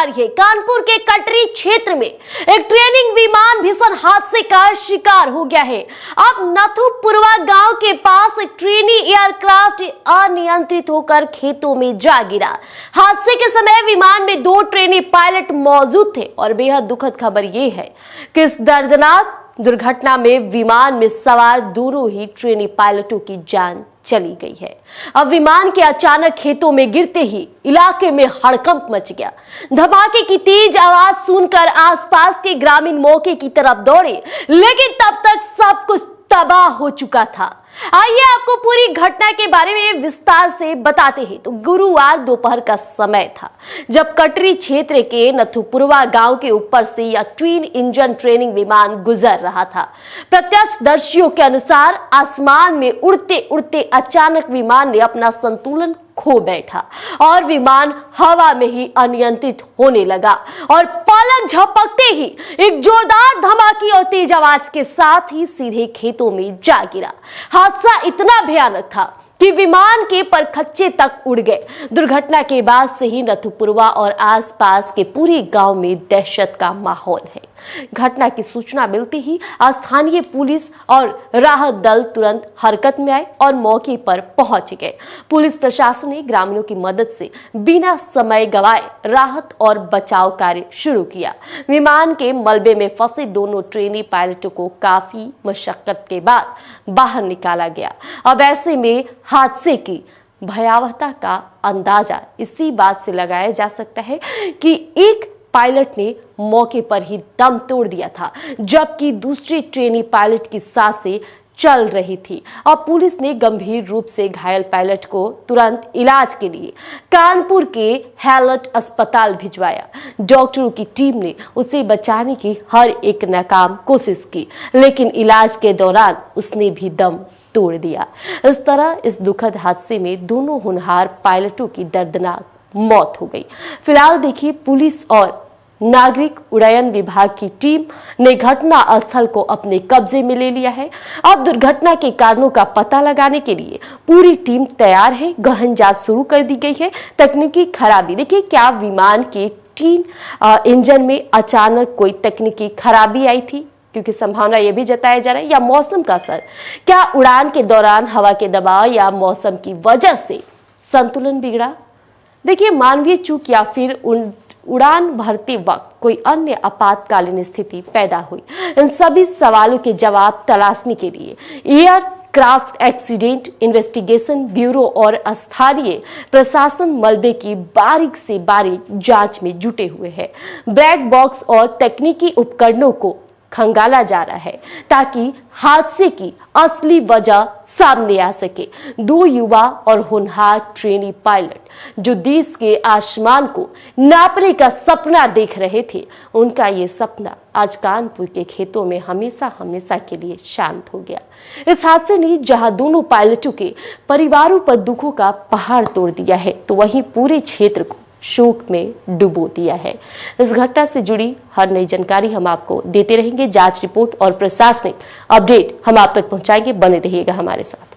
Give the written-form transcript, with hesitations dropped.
रही है। कानपुर के कटरी क्षेत्र में एक ट्रेनिंग विमान भीषण हादसे का शिकार हो गया है। अब नथुपुरवा गांव के पास एक ट्रेनी एयरक्राफ्ट अनियंत्रित होकर खेतों में जा गिरा। हादसे के समय विमान में 2 ट्रेनी पायलट मौजूद थे और बेहद दुखद खबर यह है कि इस दर्दनाक दुर्घटना में विमान में सवार दोनों ही ट्रेनी पायलटों की जान चली गई है। अब विमान के अचानक खेतों में गिरते ही इलाके में हड़कंप मच गया। धमाके की तेज आवाज सुनकर आसपास के ग्रामीण मौके की तरफ दौड़े, लेकिन तब तक सब कुछ तबाह हो चुका था। आइए आपको पूरी घटना के बारे में विस्तार से बताते हैं। तो गुरुवार दोपहर का समय था जब कटरी क्षेत्र के नथुपुरवा गांव के ऊपर से यह ट्विन इंजन ट्रेनिंग विमान गुजर रहा था। प्रत्यक्षदर्शियों के अनुसार आसमान में उड़ते उड़ते अचानक विमान ने अपना संतुलन खो बैठा और विमान हवा में ही अनियंत्रित होने लगा और पलक झपकते ही एक जोरदार धमाके और तेज आवाज के साथ ही सीधे खेतों में जा गिरा। हादसा इतना भयानक था कि विमान के परखच्चे तक उड़ गए। दुर्घटना के बाद से ही नथुपुरवा और आसपास के पूरे गांव में दहशत का माहौल है। घटना की सूचना मिलते ही स्थानीय पुलिस और राहत दल तुरंत हरकत में आए और मौके पर पहुंच गए। पुलिस प्रशासन ने ग्रामीणों की मदद से बिना समय गवाए राहत और बचाव कार्य शुरू किया। विमान के मलबे में फंसे दोनों ट्रेनी पायलटों को काफी मशक्कत के बाद बाहर निकाला गया। अब ऐसे में हादसे की भयावहता का अंदाजा इसी बात से लगाया जा सकता है कि एक पायलट ने मौके पर ही दम तोड़ दिया था, जबकि दूसरे ट्रेनी पायलट की सांसें चल रही थी। अब पुलिस ने गंभीर रूप से घायल पायलट को तुरंत इलाज के लिए कानपुर के हैलट अस्पताल भिजवाया। डॉक्टरों की टीम ने उसे बचाने की हर एक नाकाम कोशिश की, लेकिन इलाज के दौरान उसने भी दम तोड़ दिया। इस तरह इस दुखद हादसे में दोनों होनहार पायलटों की दर्दनाक मौत हो गई। फिलहाल देखिए, पुलिस और नागरिक उड्डयन विभाग की टीम ने घटना स्थल को अपने कब्जे में ले लिया है। अब दुर्घटना के कारणों का पता लगाने के लिए पूरी टीम तैयार है। गहन जांच शुरू कर दी गई है। तकनीकी खराबी, देखिए, क्या विमान के ट्विन इंजन में अचानक कोई तकनीकी खराबी आई थी, क्योंकि संभावना यह भी जताया जा रहा है, या मौसम का असर, क्या उड़ान के दौरान हवा के दबाव या मौसम की वजह से संतुलन बिगड़ा, देखिए, मानवीय चूक, या फिर उड़ान भरते वक्त कोई अन्य आपातकालीन स्थिति पैदा हुई। इन सभी सवालों के जवाब तलाशने के लिए एयरक्राफ्ट एक्सीडेंट इन्वेस्टिगेशन ब्यूरो और स्थानीय प्रशासन मलबे की बारीक से बारीक जांच में जुटे हुए हैं। ब्लैक बॉक्स और तकनीकी उपकरणों को खंगाला जा रहा है ताकि हादसे की असली वजह सामने आ सके। 2 युवा और होनहार ट्रेनी पायलट जो देश के आसमान को नापने का सपना देख रहे थे, उनका ये सपना आज कानपुर के खेतों में हमेशा हमेशा के लिए शांत हो गया। इस हादसे ने जहां दोनों पायलटों के परिवारों पर दुखों का पहाड़ तोड़ दिया है, तो वहीं पूरे क्षेत्र को शोक में डुबो दिया है। इस घटना से जुड़ी हर नई जानकारी हम आपको देते रहेंगे। जांच रिपोर्ट और प्रशासनिक अपडेट हम आप तक पहुंचाएंगे। बने रहिएगा हमारे साथ।